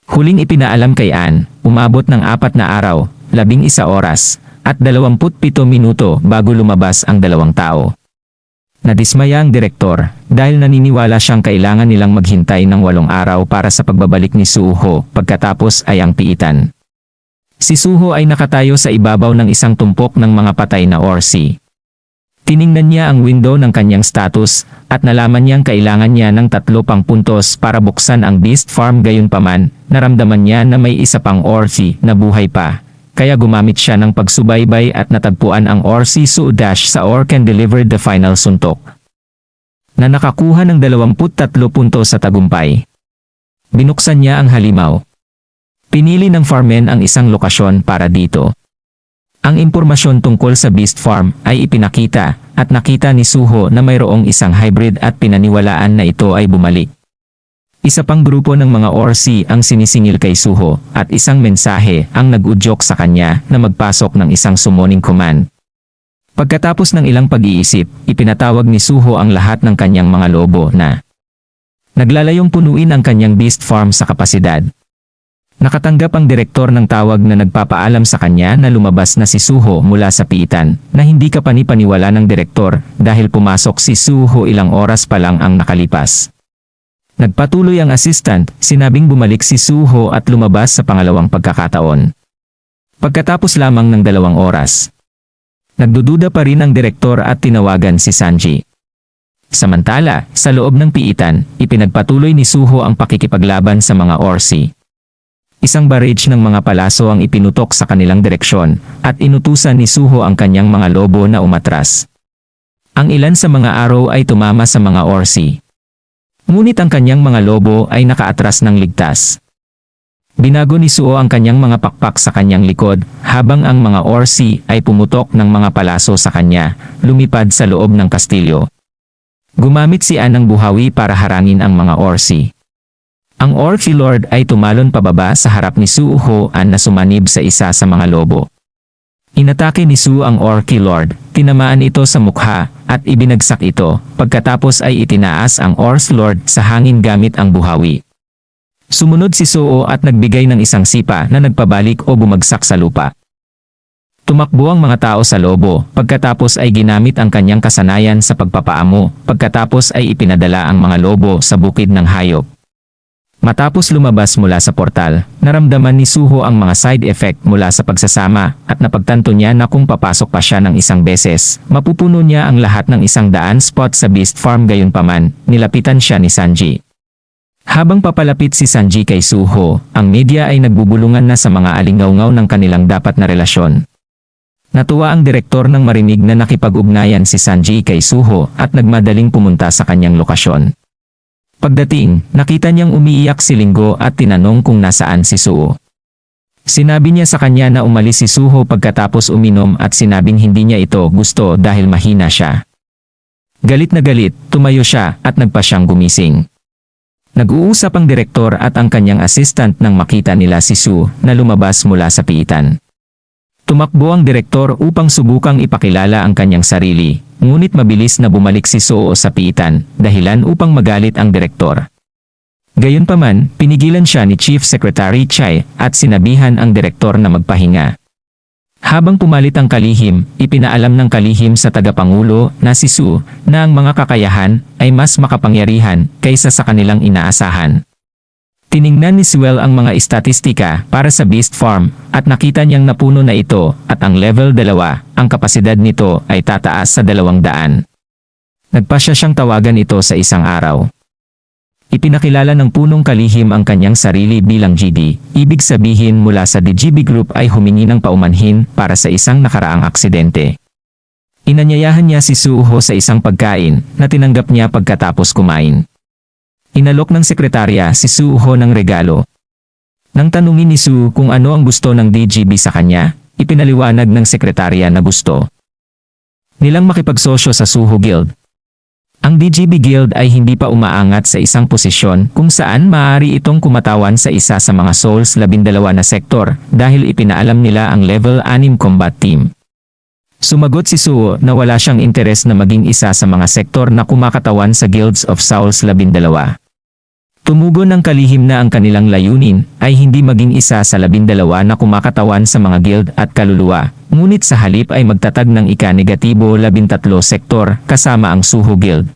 Huling ipinaalam kay Ann, umabot ng 4 na araw, 11 oras, at 27 minuto bago lumabas ang 2 tao. Nadismaya ang direktor dahil naniniwala siyang kailangan nilang maghintay ng 8 araw para sa pagbabalik ni Suho pagkatapos ay ang piitan. Si Suho ay nakatayo sa ibabaw ng isang tumpok ng mga patay na orsi. Tiningnan niya ang window ng kanyang status at nalaman niyang kailangan niya ng 3 pang puntos para buksan ang beast farm. Gayunpaman, naramdaman niya na may isa pang orsi na buhay pa. Kaya gumamit siya ng pagsubaybay at natagpuan ang Orsi Su-dash sa orc and delivered the final suntok. na nakakuha ng 23 puntos sa tagumpay. Binuksan niya ang halimaw. Pinili ng farmman ang isang lokasyon para dito. Ang impormasyon tungkol sa Beast Farm ay ipinakita at nakita ni Suho na mayroong isang hybrid at pinaniwalaan na ito ay bumalik. Isa pang grupo ng mga Orsi ang sinisingil kay Suho at isang mensahe ang nag-udyok sa kanya na magpasok ng isang summoning command. Pagkatapos ng ilang pag-iisip, ipinatawag ni Suho ang lahat ng kanyang mga lobo na naglalayong punuin ang kanyang Beast Farm sa kapasidad. Nakatanggap ang direktor ng tawag na nagpapaalam sa kanya na lumabas na si Suho mula sa piitan na hindi kapani-paniwala ng direktor dahil pumasok si Suho ilang oras pa lang ang nakalipas. Nagpatuloy ang assistant, sinabing bumalik si Suho at lumabas sa pangalawang pagkakataon. Pagkatapos lamang ng 2 oras. Nagdududa pa rin ang direktor at tinawagan si Sanji. Samantala, sa loob ng piitan, ipinagpatuloy ni Suho ang pakikipaglaban sa mga Orsi. Isang barrage ng mga palaso ang ipinutok sa kanilang direksyon at inutusan ni Suho ang kanyang mga lobo na umatras. Ang ilan sa mga arrow ay tumama sa mga Orsi. Ngunit ang kanyang mga lobo ay nakaatras ng ligtas. Binago ni Suho ang kanyang mga pakpak sa kanyang likod habang ang mga Orsi ay pumutok ng mga palaso sa kanya, lumipad sa loob ng kastilyo. Gumamit si An ng buhawi para harangin ang mga Orsi. Ang Orki Lord ay tumalon pababa sa harap ni Suho na sumanib sa isa sa mga lobo. Inatake ni Su ang Orki Lord, tinamaan ito sa mukha, at ibinagsak ito, pagkatapos ay itinaas ang Orc Lord sa hangin gamit ang buhawi. Sumunod si Suho at nagbigay ng isang sipa na nagpabalik o bumagsak sa lupa. Tumakbo ang mga tao sa lobo, pagkatapos ay ginamit ang kanyang kasanayan sa pagpapaamo, pagkatapos ay ipinadala ang mga lobo sa bukid ng hayop. Matapos lumabas mula sa portal, naramdaman ni Suho ang mga side effect mula sa pagsasama at napagtanto niya na kung papasok pa siya ng isang beses, mapupuno niya ang lahat ng 100 spot sa Beast Farm. Gayunpaman, nilapitan siya ni Sanji. Habang papalapit si Sanji kay Suho, ang media ay nagbubulungan na sa mga alingawngaw ng kanilang dapat na relasyon. Natuwa ang direktor nang marinig na nakipag-ugnayan si Sanji kay Suho at nagmadaling pumunta sa kanyang lokasyon. Pagdating, nakita niyang umiiyak si Linggo at tinanong kung nasaan si Suho. Sinabi niya sa kanya na umalis si Suho pagkatapos uminom at sinabing hindi niya ito gusto dahil mahina siya. Galit na galit, tumayo siya at nagpa siyang gumising. Nag-uusap ang direktor at ang kanyang assistant nang makita nila si Su na lumabas mula sa piitan. Tumakbo ang direktor upang subukang ipakilala ang kanyang sarili, ngunit mabilis na bumalik si Suho sa piitan, dahilan upang magalit ang direktor. Gayunpaman, pinigilan siya ni Chief Secretary Chai at sinabihan ang direktor na magpahinga. Habang pumalit ang kalihim, ipinaalam ng kalihim sa tagapangulo na si Su na ang mga kakayahan ay mas makapangyarihan kaysa sa kanilang inaasahan. Tiningnan ni Sewell ang mga istatistika para sa Beast Farm at nakita niyang napuno na ito at ang level 2, ang kapasidad nito ay tataas sa 200. Nagpasya siyang tawagan ito sa isang araw. Ipinakilala ng punong kalihim ang kanyang sarili bilang GD, ibig sabihin mula sa DGB Group ay humingi ng paumanhin para sa isang nakaraang aksidente. Inanyayahan niya si Suho sa isang pagkain na tinanggap niya pagkatapos kumain. Inalok ng sekretarya si Suho ng regalo. Nang tanungin ni Su kung ano ang gusto ng DGB sa kanya, ipinaliwanag ng sekretarya na gusto nilang makipagsosyo sa Suho Guild. Ang DGB Guild ay hindi pa umaangat sa isang posisyon kung saan maaari itong kumatawan sa isa sa mga Souls 12 na sektor dahil ipinaalam nila ang level 6 combat team. Sumagot si Suho na wala siyang interes na maging isa sa mga sektor na kumakatawan sa Guilds of Souls 12. Tumugon ng kalihim na ang kanilang layunin ay hindi maging isa sa 12 na kumakatawan sa mga guild at kaluluwa, ngunit sa halip ay magtatag ng ika-negatibo 13 sektor kasama ang Suho Guild.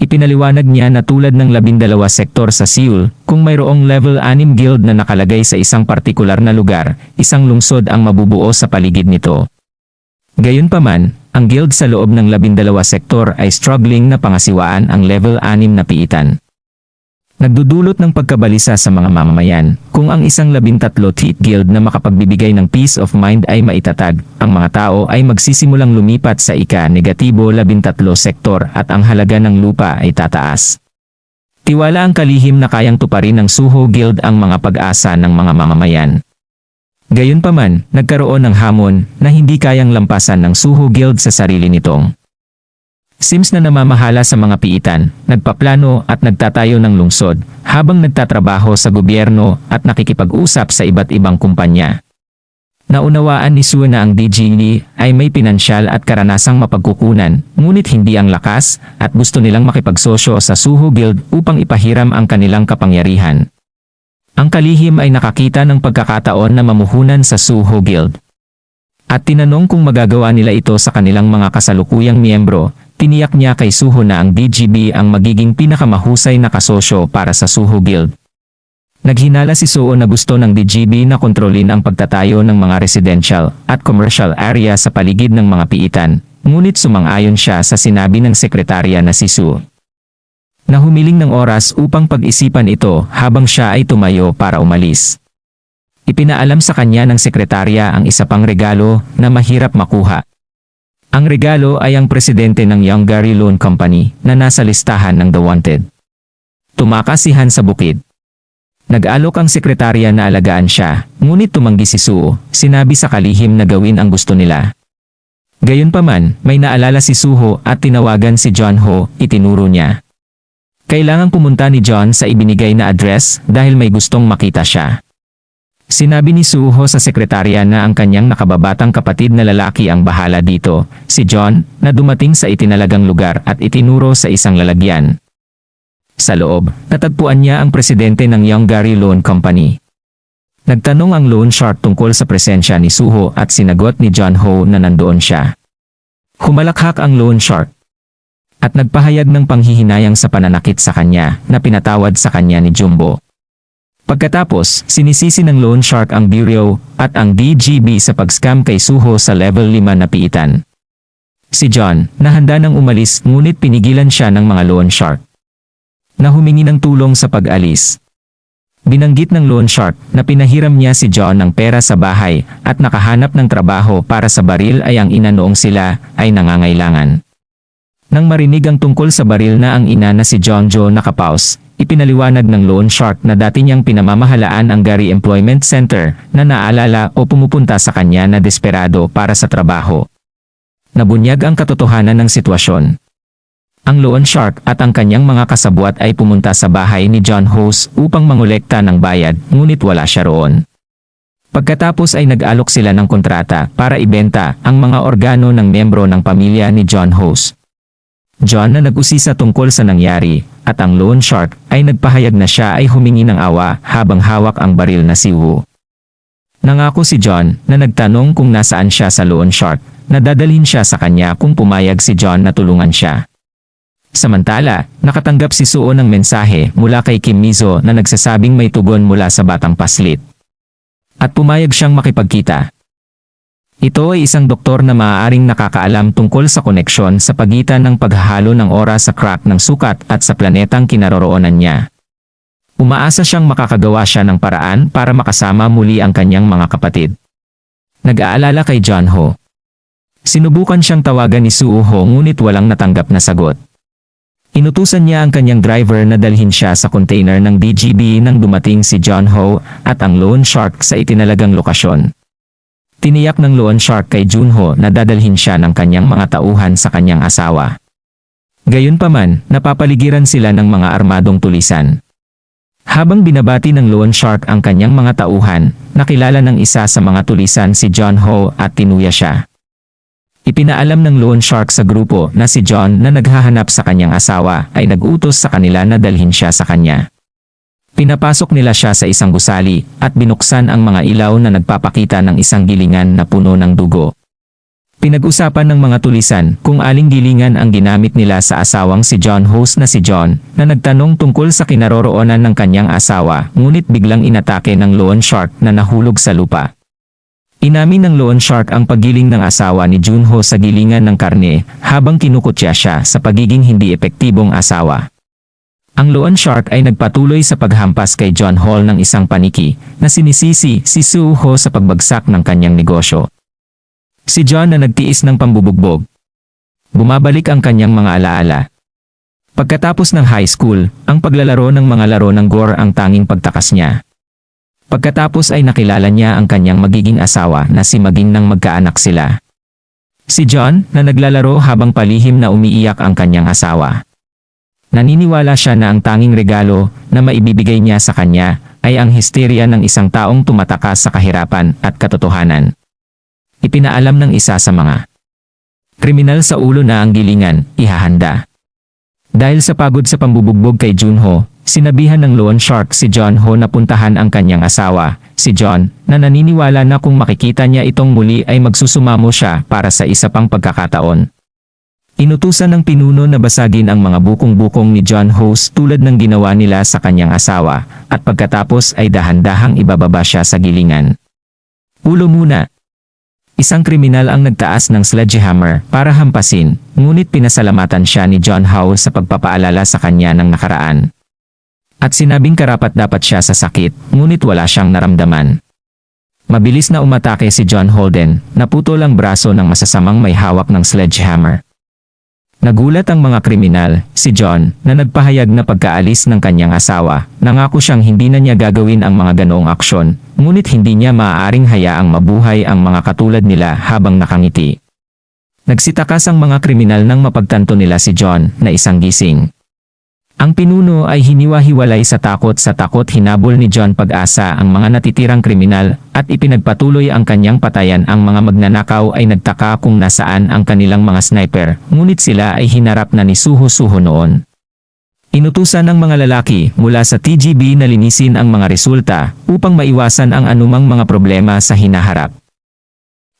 Ipinaliwanag niya na tulad ng 12 sektor sa Seoul, kung mayroong level 6 guild na nakalagay sa isang partikular na lugar, isang lungsod ang mabubuo sa paligid nito. Gayunpaman, ang guild sa loob ng 12 sektor ay struggling na pangasiwaan ang level 6 na piitan. Nagdudulot ng pagkabalisa sa mga mamamayan. Kung ang isang 13 teeth guild na makapagbibigay ng peace of mind ay maitatag, ang mga tao ay magsisimulang lumipat sa ika-negatibo 13 sektor at ang halaga ng lupa ay tataas. Tiwala ang kalihim na kayang tuparin ng Suho Guild ang mga pag-asa ng mga mamamayan. Gayunpaman, nagkaroon ng hamon na hindi kayang lampasan ng Suho Guild sa sarili nitong Sims na namamahala sa mga piitan, nagpaplano at nagtatayo ng lungsod, habang nagtatrabaho sa gobyerno at nakikipag-usap sa iba't ibang kumpanya. Naunawaan ni Sue na ang DGE ay may pinansyal at karanasang mapagkukunan, ngunit hindi ang lakas, at gusto nilang makipagsosyo sa Suho Guild upang ipahiram ang kanilang kapangyarihan. Ang kalihim ay nakakita ng pagkakataon na mamuhunan sa Suho Guild. At tinanong kung magagawa nila ito sa kanilang mga kasalukuyang miyembro. Tiniyak niya kay Suho na ang DGB ang magiging pinakamahusay na kasosyo para sa Suho Guild. Naghinala si Suho na gusto ng DGB na kontrolin ang pagtatayo ng mga residential at commercial area sa paligid ng mga piitan, ngunit sumang-ayon siya sa sinabi ng sekretarya na si Sue. Na humiling ng oras upang pag-isipan ito habang siya ay tumayo para umalis. Ipinaalam sa kanya ng sekretarya ang isa pang regalo na mahirap makuha. Ang regalo ay ang presidente ng Young Gary Loan Company na nasa listahan ng The Wanted. Tumakas si Han sa bukid. Nag-alok ang sekretarya na alagaan siya, ngunit tumanggi si Suho, sinabi sa kalihim na gawin ang gusto nila. Gayunpaman, may naalala si Suho at tinawagan si John Ho, itinuro niya. Kailangang pumunta ni John sa ibinigay na address dahil may gustong makita siya. Sinabi ni Suho sa sekretarya na ang kanyang nakababatang kapatid na lalaki ang bahala dito, si John, na dumating sa itinalagang lugar at itinuro sa isang lalagyan. Sa loob, natagpuan niya ang presidente ng Young Gary Loan Company. Nagtanong ang loan shark tungkol sa presensya ni Suho at sinagot ni John Ho na nandoon siya. Humalakhak ang loan shark at nagpahayag ng panghihinayang sa pananakit sa kanya na pinatawad sa kanya ni Jumbo. Pagkatapos, sinisisi ng loan shark ang Bureau at ang DGB sa pag-scam kay Suho sa level 5 na piitan. Si John, na handa nang umalis ngunit pinigilan siya ng mga loan shark na humingi ng tulong sa pag-alis. Binanggit ng loan shark na pinahiram niya si John ng pera sa bahay at nakahanap ng trabaho para sa baril ay ang ina noong sila ay nangangailangan. Nang marinig ang tungkol sa baril na ang ina na si John Joe nakapaus, ipinaliwanag ng loan shark na dati niyang pinamamahalaan ang Gary Employment Center na naalala o pumupunta sa kanya na desperado para sa trabaho. Nabunyag ang katotohanan ng sitwasyon. Ang loan shark at ang kanyang mga kasabwat ay pumunta sa bahay ni John Hose upang mangolekta ng bayad, ngunit wala siya roon. Pagkatapos ay nag-alok sila ng kontrata para ibenta ang mga organo ng miyembro ng pamilya ni John Hose. John na nag-usisa tungkol sa nangyari, at ang loan shark ay nagpahayag na siya ay humingi ng awa habang hawak ang baril na si Wu. Nangako si John na nagtanong kung nasaan siya sa loan shark, na dadalhin siya sa kanya kung pumayag si John na tulungan siya. Samantala, nakatanggap si Suho ng mensahe mula kay Kim Mizo na nagsasabing may tugon mula sa batang paslit. At pumayag siyang makipagkita. Ito ay isang doktor na maaaring nakakaalam tungkol sa koneksyon sa pagitan ng paghahalo ng oras sa crack ng sukat at sa planetang kinaroroonan niya. Umaasa siyang makakagawa siya ng paraan para makasama muli ang kanyang mga kapatid. Nag-aalala kay John Ho. Sinubukan siyang tawagan ni Suho ngunit walang natanggap na sagot. Inutusan niya ang kanyang driver na dalhin siya sa container ng DGB nang dumating si John Ho at ang loan shark sa itinalagang lokasyon. Tiniyak ng loan shark kay Junho na dadalhin siya ng kanyang mga tauhan sa kanyang asawa. Gayunpaman, napapaligiran sila ng mga armadong tulisan. Habang binabati ng loan shark ang kanyang mga tauhan, nakilala ng isa sa mga tulisan si John Ho at tinuya siya. Ipinaalam ng loan shark sa grupo na si John na naghahanap sa kanyang asawa ay nag-utos sa kanila na dalhin siya sa kanya. Pinapasok nila siya sa isang gusali at binuksan ang mga ilaw na nagpapakita ng isang gilingan na puno ng dugo. Pinag-usapan ng mga tulisan kung aling gilingan ang ginamit nila sa asawang si John Hose na si John na nagtanong tungkol sa kinaroroonan ng kanyang asawa ngunit biglang inatake ng loan shark na nahulog sa lupa. Inamin ng loan shark ang paggiling ng asawa ni Junho sa gilingan ng karne habang kinukutya siya sa pagiging hindi epektibong asawa. Ang loan shark ay nagpatuloy sa paghampas kay John Hall ng isang paniki na sinisisi si Soo-ho sa pagbagsak ng kanyang negosyo. Si John na nagtiis ng pambubugbog. Bumabalik ang kanyang mga alaala. Pagkatapos ng high school, ang paglalaro ng mga laro ng gore ang tanging pagtakas niya. Pagkatapos ay nakilala niya ang kanyang magiging asawa na si Maging nang magkaanak sila. Si John na naglalaro habang palihim na umiiyak ang kanyang asawa. Naniniwala siya na ang tanging regalo na maibibigay niya sa kanya ay ang histerya ng isang taong tumatakas sa kahirapan at katotohanan. Ipinaalam ng isa sa mga kriminal sa ulo na ang gilingan, ihahanda. Dahil sa pagod sa pambubugbog kay Junho, sinabihan ng loan shark si John Ho na puntahan ang kanyang asawa, si John, na naniniwala na kung makikita niya itong muli ay magsusumamo siya para sa isa pang pagkakataon. Inutusan ng pinuno na basagin ang mga bukong-bukong ni John Ho tulad ng ginawa nila sa kanyang asawa, at pagkatapos ay dahan-dahang ibababa siya sa gilingan. Ulo muna. Isang kriminal ang nagtaas ng sledgehammer para hampasin, ngunit pinasalamatan siya ni John Ho sa pagpapaalala sa kanya ng nakaraan. At sinabing karapat-dapat siya sa sakit, ngunit wala siyang naramdaman. Mabilis na umatake si John Holden, naputol ang braso ng masasamang may hawak ng sledgehammer. Nagulat ang mga kriminal, si John, na nagpahayag na pagkaalis ng kanyang asawa, nangako siyang hindi na niya gagawin ang mga ganoong aksyon, ngunit hindi niya maaaring hayaang mabuhay ang mga katulad nila habang nakangiti. Nagsitakas ang mga kriminal nang mapagtanto nila si John na isang gising. Ang pinuno ay hiniwa-hiwalay sa takot hinabol ni John Pag-asa ang mga natitirang kriminal at ipinagpatuloy ang kanyang patayan. Ang mga magnanakaw ay nagtaka kung nasaan ang kanilang mga sniper, ngunit sila ay hinarap na ni Suho noon. Inutusan ng mga lalaki mula sa TGB na linisin ang mga resulta upang maiwasan ang anumang mga problema sa hinaharap.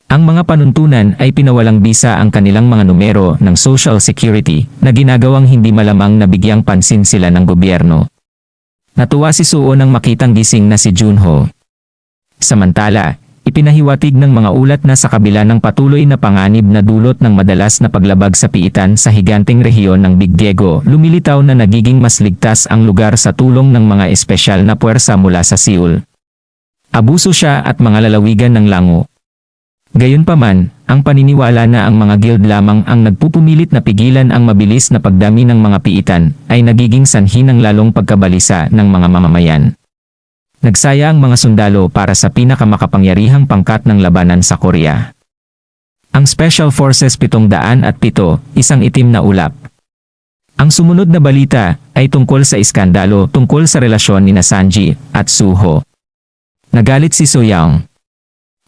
Ang mga panuntunan ay pinawalang bisa ang kanilang mga numero ng Social Security na ginagawang hindi malamang na bigyang pansin sila ng gobyerno. Natuwa si Suo nang makitang gising na si Junho. Samantala, ipinahiwatig ng mga ulat na sa kabila ng patuloy na panganib na dulot ng madalas na paglabag sa piitan sa higanteng rehiyon ng Big Diego, lumilitaw na nagiging mas ligtas ang lugar sa tulong ng mga espesyal na puwersa mula sa Seoul. Abuso siya at mga lalawigan ng lango. Gayunpaman, ang paniniwala na ang mga guild lamang ang nagpupumilit na pigilan ang mabilis na pagdami ng mga piitan ay nagiging sanhi ng lalong pagkabalisa ng mga mamamayan. Nagsaya ang mga sundalo para sa pinakamakapangyarihang pangkat ng labanan sa Korea. Ang Special Forces 707, isang itim na ulap. Ang sumunod na balita ay tungkol sa iskandalo tungkol sa relasyon ni Sanji at Suho. Nagalit si So-young.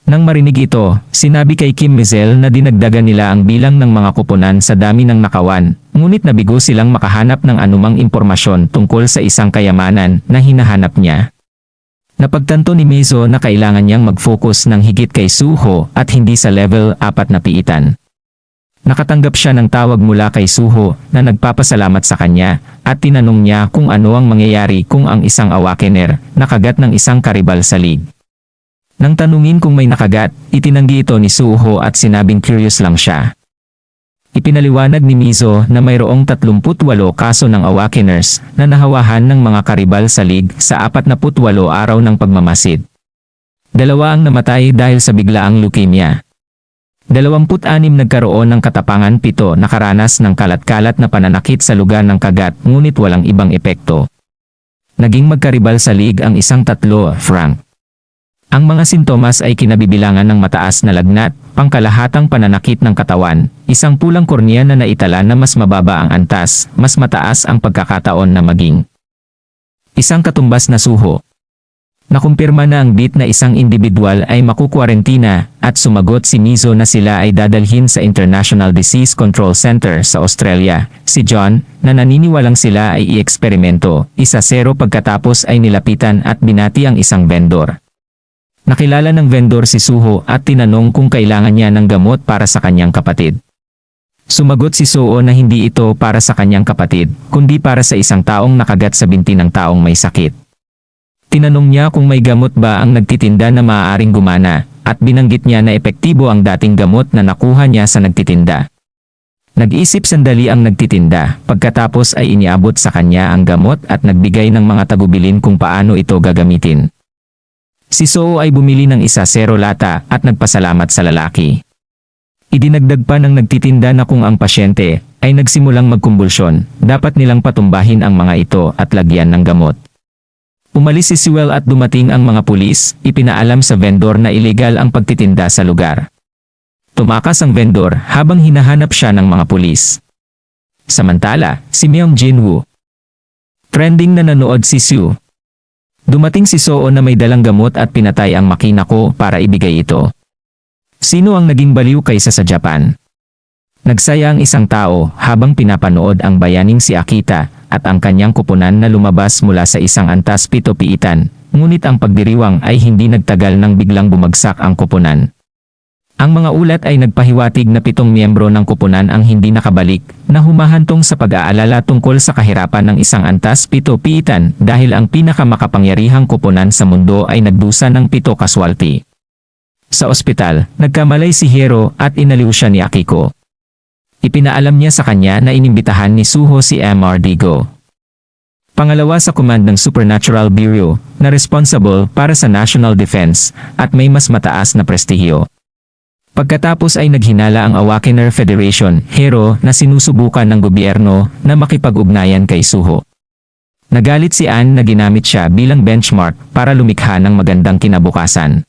Nang marinig ito, sinabi kay Kim Mizel na dinagdagan nila ang bilang ng mga kuponan sa dami ng nakawan, ngunit nabigo silang makahanap ng anumang impormasyon tungkol sa isang kayamanan na hinahanap niya. Napagtanto ni Mizo na kailangan niyang mag-focus ng higit kay Suho at hindi sa level 4 na piitan. Nakatanggap siya ng tawag mula kay Suho na nagpapasalamat sa kanya at tinanong niya kung ano ang mangyayari kung ang isang awakener nakagat ng isang karibal sa league. Nang tanungin kung may nakagat, itinanggi ito ni Suho at sinabing curious lang siya. Ipinaliwanag ni Mizo na mayroong 38 kaso ng awakeners na nahawahan ng mga karibal sa league sa 48 araw ng pagmamasid. 2 ang namatay dahil sa biglaang leukemia. 26 nagkaroon ng katapangan, 7 nakaranas ng kalat-kalat na pananakit sa lugar ng kagat ngunit walang ibang epekto. Naging magkaribal sa league ang isang 3, Frank. Ang mga sintomas ay kinabibilangan ng mataas na lagnat, pangkalahatang pananakit ng katawan, isang pulang kornea na naitala na mas mababa ang antas, mas mataas ang pagkakataon na maging isang katumbas na suho. Nakumpirma na ang bit na isang individual ay makukwarentina at sumagot si Mizo na sila ay dadalhin sa International Disease Control Center sa Australia. Si John, na naniniwalang sila ay i-eksperimento, 1-0 pagkatapos ay nilapitan at binati ang isang vendor. Nakilala ng vendor si Suho at tinanong kung kailangan niya ng gamot para sa kanyang kapatid. Sumagot si Suho na hindi ito para sa kanyang kapatid, kundi para sa isang taong nakagat sa binti ng taong may sakit. Tinanong niya kung may gamot ba ang nagtitinda na maaaring gumana, at binanggit niya na epektibo ang dating gamot na nakuha niya sa nagtitinda. Nag-isip sandali ang nagtitinda, pagkatapos ay iniabot sa kanya ang gamot at nagbigay ng mga tagubilin kung paano ito gagamitin. Si Soo ay bumili ng 1 lata at nagpasalamat sa lalaki. Idinagdag pa ng nagtitinda na kung ang pasyente ay nagsimulang magkumbulsyon, dapat nilang patumbahin ang mga ito at lagyan ng gamot. Umalis si Sewell at dumating ang mga pulis, ipinaalam sa vendor na ilegal ang pagtitinda sa lugar. Tumakas ang vendor habang hinahanap siya ng mga pulis. Samantala, si Myung Jinwoo. Trending na nanood si Sue. Dumating si Soo na may dalang gamot at pinatay ang makina ko para ibigay ito. Sino ang naging baliw kaysa sa Japan? Nagsaya ang isang tao habang pinapanood ang bayaning si Akita at ang kanyang kupunan na lumabas mula sa isang antas pito-piitan, ngunit ang pagdiriwang ay hindi nagtagal nang biglang bumagsak ang kupunan. Ang mga ulat ay nagpahiwatig na 7 miyembro ng kupunan ang hindi nakabalik, na humahantong sa pag-aalala tungkol sa kahirapan ng isang antas pito-piitan dahil ang pinakamakapangyarihang kupunan sa mundo ay nagdusa ng 7 kaswalti. Sa ospital, nagkamalay si Hiro at inaliw siya ni Akiko. Ipinaalam niya sa kanya na inimbitahan ni Suho si Mr. Digo. Pangalawa sa command ng Supernatural Bureau, na responsible para sa national defense at may mas mataas na prestihyo. Pagkatapos ay naghinala ang Awakener Federation, Hero, na sinusubukan ng gobyerno na makipag-ugnayan kay Suho. Nagalit si Ann na ginamit siya bilang benchmark para lumikha ng magandang kinabukasan.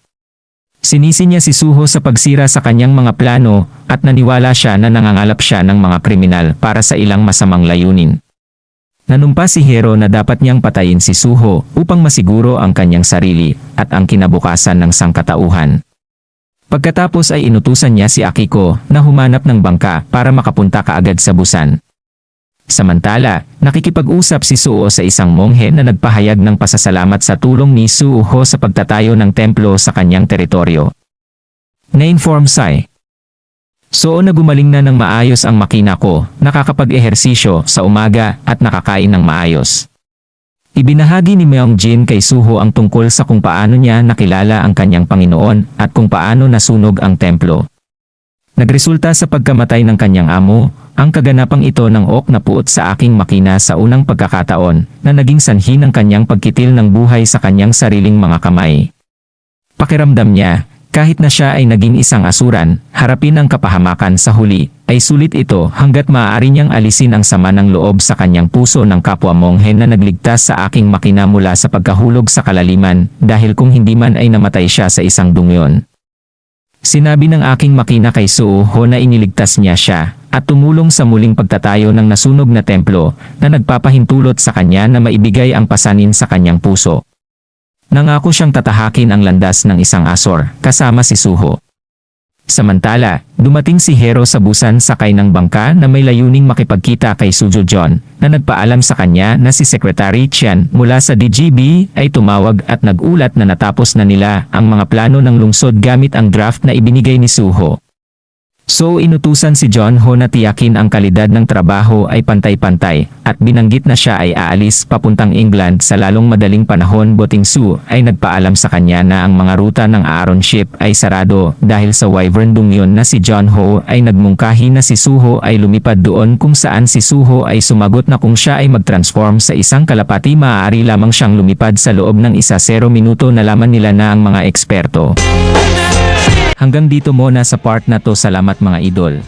Sinisi niya si Suho sa pagsira sa kanyang mga plano at naniwala siya na nangangalap siya ng mga kriminal para sa ilang masamang layunin. Nanumpa si Hero na dapat niyang patayin si Suho upang masiguro ang kanyang sarili at ang kinabukasan ng sangkatauhan. Pagkatapos ay inutusan niya si Akiko na humanap ng bangka para makapunta kaagad sa Busan. Samantala, nakikipag-usap si Suho sa isang monghe na nagpahayag ng pasasalamat sa tulong ni Suho sa pagtatayo ng templo sa kanyang teritoryo. Na-inform Sai. Suho na gumaling na ng maayos ang makina ko, nakakapag-ehersisyo sa umaga at nakakain ng maayos. Ibinahagi ni Myung Jin kay Suho ang tungkol sa kung paano niya nakilala ang kanyang Panginoon at kung paano nasunog ang templo. Nagresulta sa pagkamatay ng kanyang amo, ang kaganapang ito ng ok na puot sa aking makina sa unang pagkakataon na naging sanhi ng kanyang pagkitil ng buhay sa kanyang sariling mga kamay. Pakiramdam niya, kahit na siya ay naging isang asuran, harapin ang kapahamakan sa huli, ay sulit ito hanggat maaari niyang alisin ang sama ng loob sa kanyang puso ng kapwa monghe na nagligtas sa aking makina mula sa pagkahulog sa kalaliman dahil kung hindi man ay namatay siya sa isang dungyon. Sinabi ng aking makina kay Suho na iniligtas niya siya at tumulong sa muling pagtatayo ng nasunog na templo na nagpapahintulot sa kanya na maibigay ang pasanin sa kanyang puso. Nangako siyang tatahakin ang landas ng isang asor kasama si Suho. Samantala, dumating si Hero sa Busan sakay ng bangka na may layuning makipagkita kay Sujo John na nagpaalam sa kanya na si Secretary Chen mula sa DGB ay tumawag at nagulat na natapos na nila ang mga plano ng lungsod gamit ang draft na ibinigay ni Suho. So inutusan si John Ho na tiyakin ang kalidad ng trabaho ay pantay-pantay at binanggit na siya ay aalis papuntang England sa lalong madaling panahon. Boting Su ay nagpaalam sa kanya na ang mga ruta ng Aaron ship ay sarado dahil sa Wyvern Dungyon na si John Ho ay nagmungkahi na si Suho ay lumipad doon kung saan si Suho ay sumagot na kung siya ay mag-transform sa isang kalapati maaari lamang siyang lumipad sa loob ng 0 minuto. Nalaman nila na ang mga eksperto. Hanggang dito muna sa part na to. Salamat mga idol.